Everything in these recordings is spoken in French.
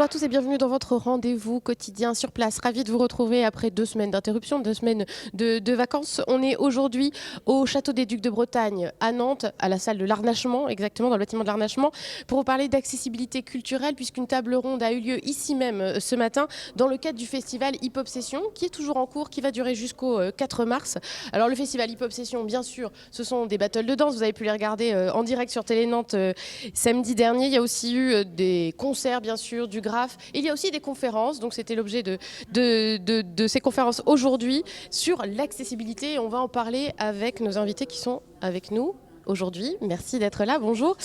Bonjour à tous et bienvenue dans votre rendez-vous quotidien sur place. Ravi de vous retrouver après 2 semaines d'interruption, 2 semaines de vacances. On est aujourd'hui au Château des Ducs de Bretagne à Nantes, à la salle de l'Harnachement, exactement dans le bâtiment de l'Harnachement, pour vous parler d'accessibilité culturelle puisqu'une table ronde a eu lieu ici même ce matin dans le cadre du festival Hip Hop Session qui est toujours en cours, qui va durer jusqu'au 4 mars. Alors le festival Hip Hop Session, bien sûr, ce sont des battles de danse. Vous avez pu les regarder en direct sur Télé Nantes samedi dernier. Il y a aussi eu des concerts, bien sûr, du graphe. Et il y a aussi des conférences, donc c'était l'objet de ces conférences aujourd'hui sur l'accessibilité. On va en parler avec nos invités qui sont avec nous aujourd'hui. Merci d'être là, bonjour.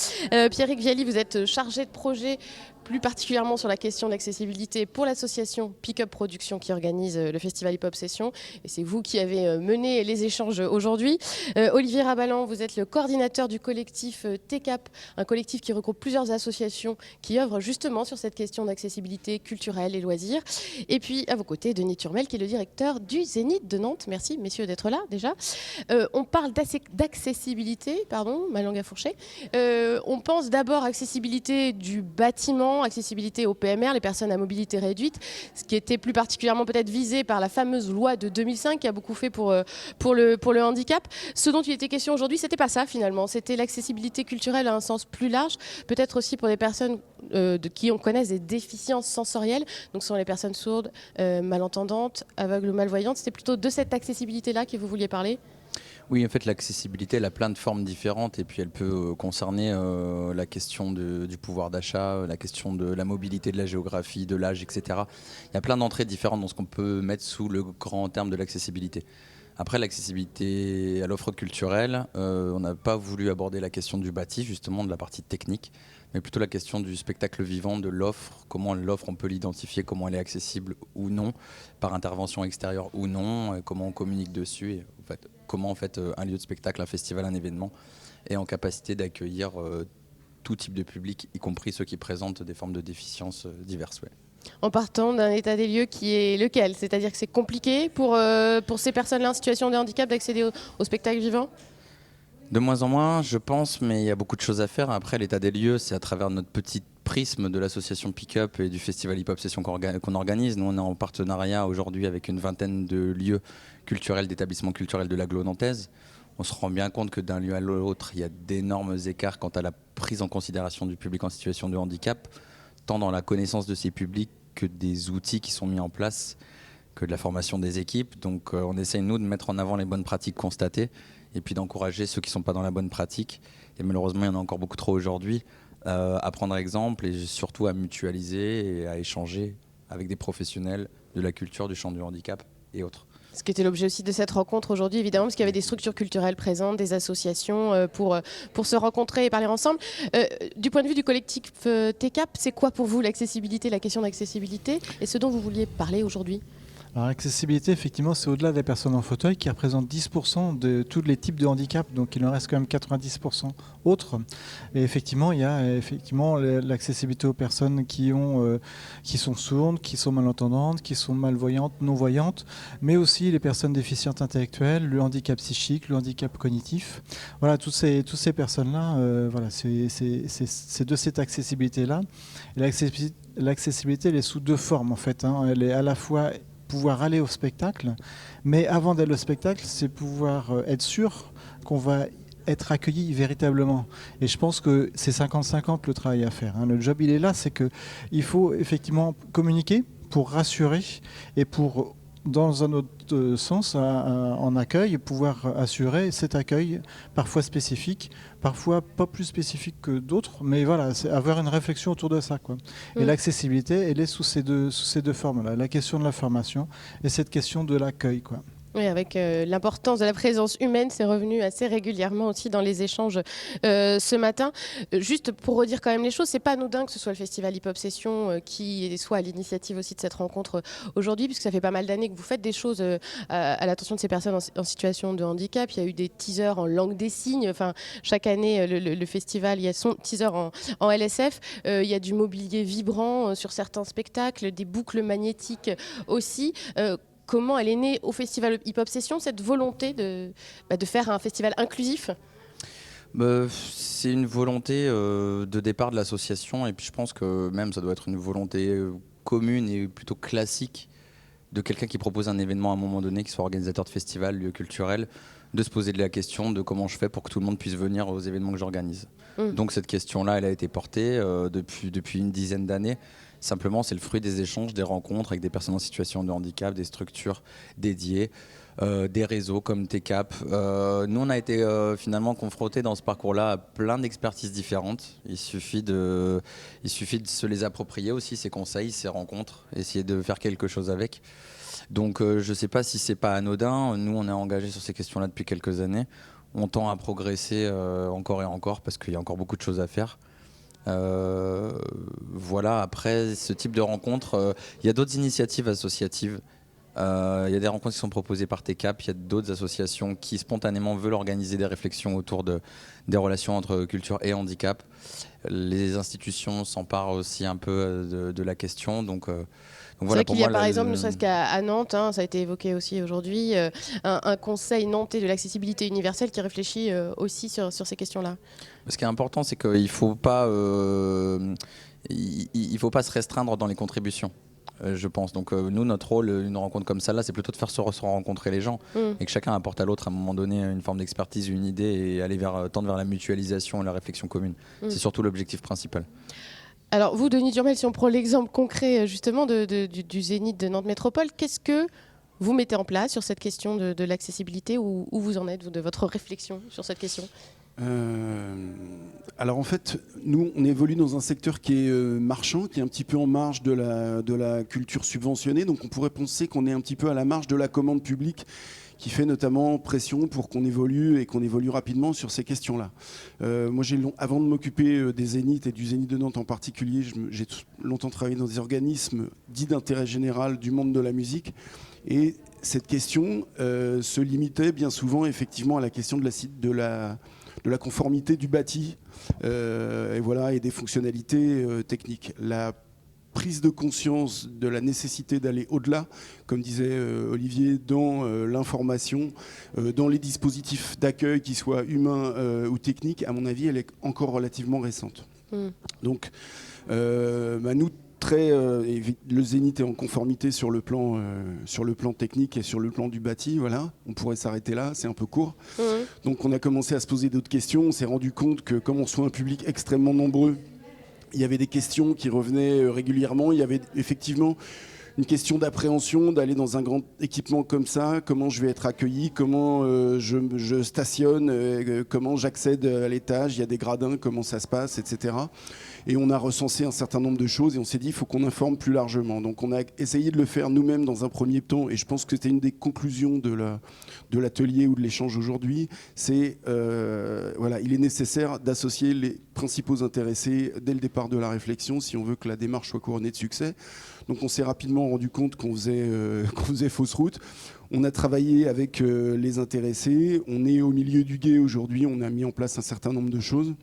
Pierrick Viali, vous êtes chargé de projet plus particulièrement sur la question de l'accessibilité pour l'association Pick Up Production qui organise le festival Hip Hop Session. Et c'est vous qui avez mené les échanges aujourd'hui. Olivier Rabalan, vous êtes le coordinateur du collectif TCAP, un collectif qui regroupe plusieurs associations qui œuvrent justement sur cette question d'accessibilité culturelle et loisirs. Et puis à vos côtés, Denis Turmel, qui est le directeur du Zénith de Nantes. Merci messieurs d'être là déjà. On parle d'accessibilité, pardon, ma langue a fourché. On pense d'abord accessibilité du bâtiment, accessibilité aux PMR, les personnes à mobilité réduite, ce qui était plus particulièrement peut-être visé par la fameuse loi de 2005 qui a beaucoup fait pour le handicap. Ce dont il était question aujourd'hui, c'était pas ça finalement, c'était l'accessibilité culturelle à un sens plus large, peut-être aussi pour des personnes qui connaissent des déficiences sensorielles, donc ce sont les personnes sourdes, malentendantes, aveugles ou malvoyantes. C'était plutôt de cette accessibilité-là que vous vouliez parler ? Oui, en fait, l'accessibilité, elle a plein de formes différentes et puis elle peut concerner la question du pouvoir d'achat, la question de la mobilité, de la géographie, de l'âge, etc. Il y a plein d'entrées différentes dans ce qu'on peut mettre sous le grand terme de l'accessibilité. Après, l'accessibilité à l'offre culturelle, on n'a pas voulu aborder la question du bâti, justement, de la partie technique, mais plutôt la question du spectacle vivant, de l'offre, comment l'offre, on peut l'identifier, comment elle est accessible ou non, par intervention extérieure ou non, comment on communique dessus, et en fait, comment en fait, un lieu de spectacle, un festival, un événement est en capacité d'accueillir tout type de public, y compris ceux qui présentent des formes de déficience diverses. Ouais. En partant d'un état des lieux qui est lequel ? C'est-à-dire que c'est compliqué pour ces personnes-là en situation de handicap d'accéder au spectacle vivant ? De moins en moins, je pense, mais il y a beaucoup de choses à faire. Après, l'état des lieux, c'est à travers notre petit prisme de l'association Pick Up et du festival Hip Hop Session qu'on organise. Nous, on est en partenariat aujourd'hui avec une vingtaine de lieux culturels, d'établissements culturels de l'agglo nantaise. On se rend bien compte que d'un lieu à l'autre, il y a d'énormes écarts quant à la prise en considération du public en situation de handicap, tant dans la connaissance de ces publics que des outils qui sont mis en place, que de la formation des équipes. Donc on essaye, nous, de mettre en avant les bonnes pratiques constatées et puis d'encourager ceux qui ne sont pas dans la bonne pratique. Et malheureusement, il y en a encore beaucoup trop aujourd'hui, à prendre exemple et surtout à mutualiser et à échanger avec des professionnels de la culture, du champ du handicap et autres. Ce qui était l'objet aussi de cette rencontre aujourd'hui, évidemment, parce qu'il y avait des structures culturelles présentes, des associations pour se rencontrer et parler ensemble. Du point de vue du collectif TCAP, c'est quoi pour vous l'accessibilité, la question d'accessibilité et ce dont vous vouliez parler aujourd'hui ? Alors l'accessibilité, effectivement, c'est au-delà des personnes en fauteuil qui représentent 10% de tous les types de handicap, donc il en reste quand même 90% autres. Et effectivement, il y a l'accessibilité aux personnes qui sont sourdes, qui sont malentendantes, qui sont malvoyantes, non-voyantes, mais aussi les personnes déficientes intellectuelles, le handicap psychique, le handicap cognitif. Voilà, toutes ces personnes-là, voilà, c'est de cette accessibilité-là. Et l'accessibilité, elle est sous deux formes, en fait. Elle est à la fois pouvoir aller au spectacle, mais avant d'aller au spectacle, c'est pouvoir être sûr qu'on va être accueilli véritablement. Et je pense que c'est 50-50 le travail à faire. Le job, il est là, c'est qu'il faut effectivement communiquer pour rassurer et pour, dans un autre sens, en accueil, pouvoir assurer cet accueil parfois spécifique, parfois pas plus spécifique que d'autres, mais voilà, c'est avoir une réflexion autour de ça, quoi. Et l'accessibilité, elle est sous ces deux formes-là, la question de la formation et cette question de l'accueil, quoi. Oui, avec l'importance de la présence humaine, c'est revenu assez régulièrement aussi dans les échanges ce matin. Juste pour redire quand même les choses, c'est pas anodin que ce soit le festival Hip Hop Session qui soit à l'initiative aussi de cette rencontre aujourd'hui, puisque ça fait pas mal d'années que vous faites des choses à l'attention de ces personnes en situation de handicap. Il y a eu des teasers en langue des signes. Enfin, chaque année, le festival, il y a son teaser en LSF. Il y a du mobilier vibrant sur certains spectacles, des boucles magnétiques aussi. Comment elle est née au festival Hip Hop Session, cette volonté de faire un festival inclusif ? C'est une volonté de départ de l'association, et puis je pense que même ça doit être une volonté commune et plutôt classique de quelqu'un qui propose un événement à un moment donné, qui soit organisateur de festival, lieu culturel, de se poser la question de comment je fais pour que tout le monde puisse venir aux événements que j'organise. Donc cette question-là, elle a été portée depuis une dizaine d'années. Simplement, c'est le fruit des échanges, des rencontres avec des personnes en situation de handicap, des structures dédiées, des réseaux comme TCAP. Nous, on a été finalement confrontés dans ce parcours-là à plein d'expertises différentes. Il suffit de se les approprier aussi, ces conseils, ces rencontres, essayer de faire quelque chose avec. Donc je ne sais pas si c'est pas anodin. Nous, on est engagés sur ces questions-là depuis quelques années. On tend à progresser encore et encore parce qu'il y a encore beaucoup de choses à faire. Voilà, après ce type de rencontres, il y a d'autres initiatives associatives. Il y a des rencontres qui sont proposées par TCAP, il y a d'autres associations qui spontanément veulent organiser des réflexions autour des relations entre culture et handicap. Les institutions s'emparent aussi un peu de la question, donc C'est voilà, vrai qu'il y a par exemple, ne serait-ce qu'à Nantes, ça a été évoqué aussi aujourd'hui, un conseil nantais de l'accessibilité universelle qui réfléchit aussi sur ces questions-là. Ce qui est important, c'est qu'il ne faut pas se restreindre dans les contributions. Je pense. Donc nous, notre rôle, une rencontre comme ça, là, c'est plutôt de faire se rencontrer les gens et que chacun apporte à l'autre à un moment donné une forme d'expertise, une idée et aller tendre vers la mutualisation et la réflexion commune. C'est surtout l'objectif principal. Alors vous, Denis Durmel, si on prend l'exemple concret justement du Zénith de Nantes Métropole, qu'est-ce que vous mettez en place sur cette question de l'accessibilité, où vous en êtes, vous, de votre réflexion sur cette question ? Alors en fait, nous, on évolue dans un secteur qui est marchand, qui est un petit peu en marge de la culture subventionnée. Donc on pourrait penser qu'on est un petit peu à la marge de la commande publique, qui fait notamment pression pour qu'on évolue et qu'on évolue rapidement sur ces questions-là. Moi, avant de m'occuper des Zéniths et du Zénith de Nantes en particulier, j'ai longtemps travaillé dans des organismes dits d'intérêt général du monde de la musique. Et cette question se limitait bien souvent effectivement à la question de la conformité du bâti et des fonctionnalités techniques. La prise de conscience de la nécessité d'aller au-delà, comme disait Olivier, dans l'information, dans les dispositifs d'accueil, qu'ils soient humains ou techniques, à mon avis, elle est encore relativement récente. Donc, nous, le Zénith est en conformité sur le plan technique et sur le plan du bâti. Voilà. On pourrait s'arrêter là, c'est un peu court. Donc on a commencé à se poser d'autres questions. On s'est rendu compte que comme on soit un public extrêmement nombreux, il y avait des questions qui revenaient régulièrement. Il y avait effectivement une question d'appréhension, d'aller dans un grand équipement comme ça, comment je vais être accueilli, comment je stationne, comment j'accède à l'étage, il y a des gradins, comment ça se passe, etc. Et on a recensé un certain nombre de choses et on s'est dit il faut qu'on informe plus largement. Donc on a essayé de le faire nous-mêmes dans un premier temps et je pense que c'était une des conclusions de l'atelier ou de l'échange aujourd'hui. C'est il est nécessaire d'associer les principaux intéressés dès le départ de la réflexion si on veut que la démarche soit couronnée de succès. Donc on s'est rapidement rendu compte qu'on faisait fausse route. On a travaillé avec les intéressés. On est au milieu du gué aujourd'hui. On a mis en place un certain nombre de choses.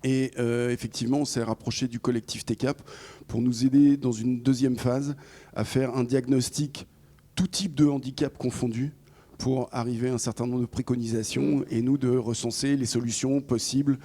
Et effectivement, on s'est rapproché du collectif TCAP pour nous aider dans une deuxième phase à faire un diagnostic tout type de handicap confondu pour arriver à un certain nombre de préconisations et nous de recenser les solutions possibles,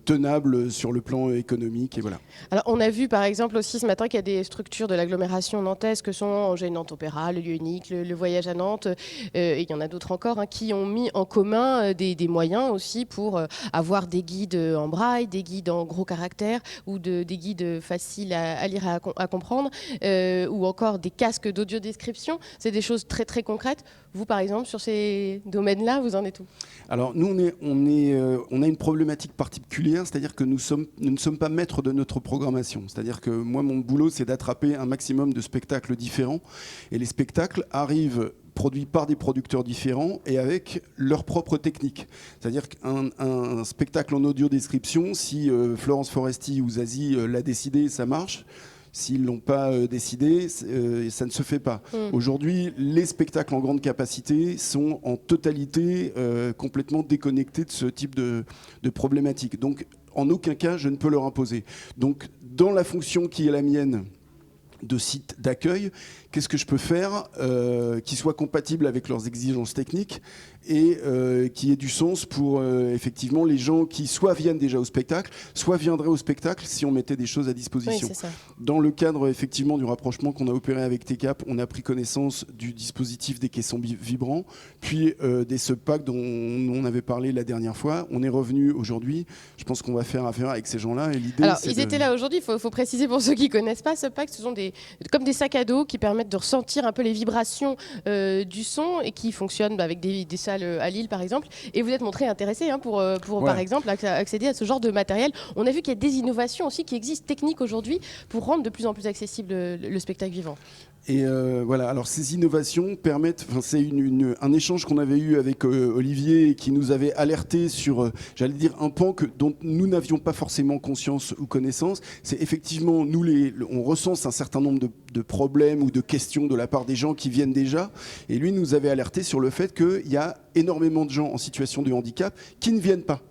tenables sur le plan économique. Et voilà. Alors on a vu par exemple aussi ce matin qu'il y a des structures de l'agglomération nantaise que sont Angers Nantes Opéra, le lieu unique, le voyage à Nantes, et il y en a d'autres encore qui ont mis en commun des moyens aussi pour avoir des guides en braille, des guides en gros caractères ou des guides faciles à lire et à comprendre, ou encore des casques d'audio-description. C'est des choses très très concrètes. Vous, par exemple, sur ces domaines-là, vous en êtes où ? Alors, nous, on a une problématique particulière, c'est-à-dire que nous ne sommes pas maîtres de notre programmation. C'est-à-dire que moi, mon boulot, c'est d'attraper un maximum de spectacles différents. Et les spectacles arrivent produits par des producteurs différents et avec leur propre technique. C'est-à-dire qu'un spectacle en audio-description, si Florence Foresti ou Zazie l'a décidé, ça marche. S'ils ne l'ont pas décidé, ça ne se fait pas. Aujourd'hui, les spectacles en grande capacité sont en totalité complètement déconnectés de ce type de problématique. Donc, en aucun cas, je ne peux leur imposer. Donc, dans la fonction qui est la mienne, de sites d'accueil. Qu'est-ce que je peux faire qui soit compatible avec leurs exigences techniques et qui ait du sens pour effectivement les gens qui soit viennent déjà au spectacle, soit viendraient au spectacle si on mettait des choses à disposition. Oui, c'est ça. Dans le cadre effectivement du rapprochement qu'on a opéré avec TCAP, on a pris connaissance du dispositif des caissons vibrants, puis des subpacks dont on avait parlé la dernière fois. On est revenu aujourd'hui. Je pense qu'on va faire affaire avec ces gens-là. Et l'idée, Alors, ils étaient là aujourd'hui. Il faut préciser pour ceux qui ne connaissent pas, subpacks, ce sont comme des sacs à dos qui permettent de ressentir un peu les vibrations du son et qui fonctionnent avec des salles à Lille, par exemple. Et vous êtes montré intéressé pour par exemple, accéder à ce genre de matériel. On a vu qu'il y a des innovations aussi qui existent techniques aujourd'hui pour rendre de plus en plus accessible le spectacle vivant. Et voilà, alors ces innovations permettent, c'est un échange qu'on avait eu avec Olivier qui nous avait alerté sur, j'allais dire, un pan dont nous n'avions pas forcément conscience ou connaissance. C'est effectivement, on recense un certain nombre de problèmes ou de questions de la part des gens qui viennent déjà. Et lui nous avait alerté sur le fait qu'il y a énormément de gens en situation de handicap qui ne viennent pas.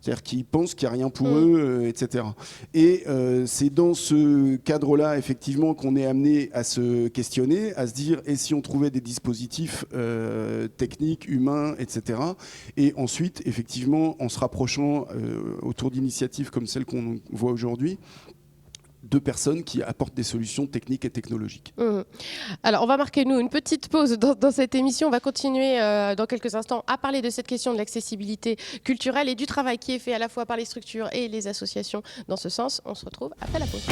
C'est-à-dire qu'ils pensent qu'il n'y a rien pour eux, etc. Et c'est dans ce cadre-là, effectivement, qu'on est amené à se questionner, à se dire, et si on trouvait des dispositifs techniques, humains, etc. Et ensuite, effectivement, en se rapprochant autour d'initiatives comme celles qu'on voit aujourd'hui, de personnes qui apportent des solutions techniques et technologiques. Alors, on va marquer, nous, une petite pause dans cette émission. On va continuer dans quelques instants à parler de cette question de l'accessibilité culturelle et du travail qui est fait à la fois par les structures et les associations dans ce sens. On se retrouve après la pause.